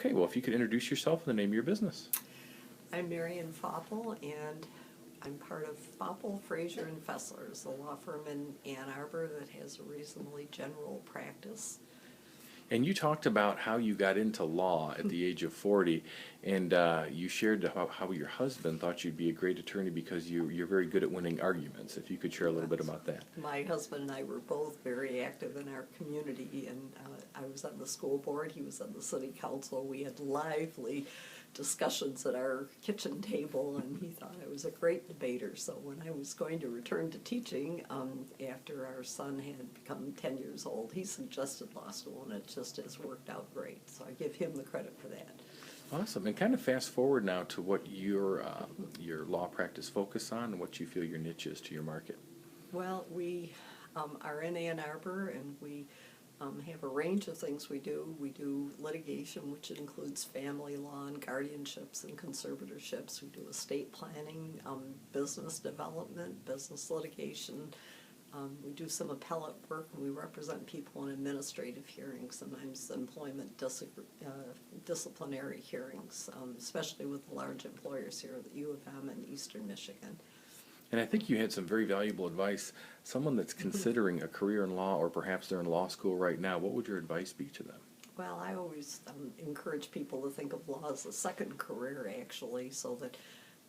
Okay, well, if you could introduce yourself and the name of your business. I'm Marian Faupel, and I'm part of Faupel, Fraser, and Fesler. It's a law firm in Ann Arbor that has a reasonably general practice. And you talked about how you got into law at the age of 40, and you shared how your husband thought you'd be a great attorney because you're very good at winning arguments. If you could share a little bit about that. My husband and I were both very active in our community, and I was on the school board, he was on the city council. We had lively discussions at our kitchen table, and he thought I was a great debater. So when I was going to return to teaching, after our son had become 10 years old, he suggested law school, and it just has worked out great. So I give him the credit for that. Awesome. And kind of fast forward now to what your law practice focus on and what you feel your niche is to your market. Well, we are in Ann Arbor, and we have a range of things we do. We do litigation, which includes family law and guardianships and conservatorships. We do estate planning, business development, business litigation. We do some appellate work, and we represent people in administrative hearings, sometimes employment disciplinary hearings, especially with the large employers here at the U of M in Eastern Michigan. And I think you had some very valuable advice. Someone that's considering a career in law, or perhaps they're in law school right now, what would your advice be to them? Well, I always encourage people to think of law as a second career, actually, so that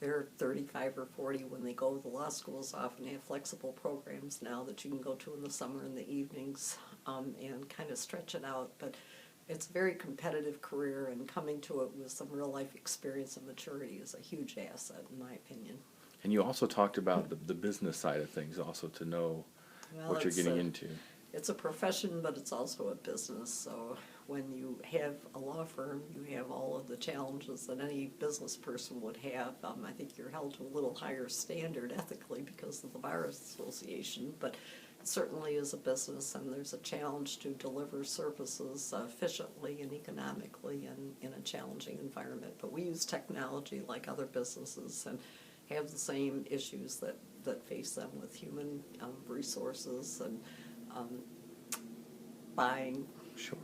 they're 35 or 40 when they go. The law schools often have flexible programs now that you can go to in the summer and the evenings, and kind of stretch it out. But it's a very competitive career, and coming to it with some real-life experience and maturity is a huge asset, in my opinion. And you also talked about the business side of things, also to know what you're getting into. It's a profession, but it's also a business. So when you have a law firm, you have all of the challenges that any business person would have. I think you're held to a little higher standard ethically because of the Bar Association, but it certainly is a business, and there's a challenge to deliver services efficiently and economically and in a challenging environment. But we use technology like other businesses and have the same issues that face them with human resources and buying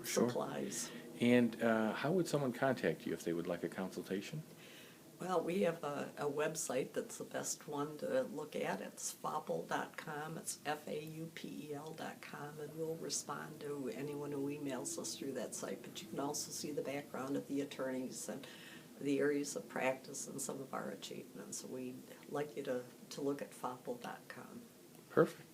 supplies. And how would someone contact you if they would like a consultation? Well, we have a website that's the best one to look at. It's faupel.com. It's FAUPEL.com, and we'll respond to anyone who emails us through that site. But you can also see the background of the attorneys and the areas of practice and some of our achievements. So we'd like you to look at faupel.com. Perfect.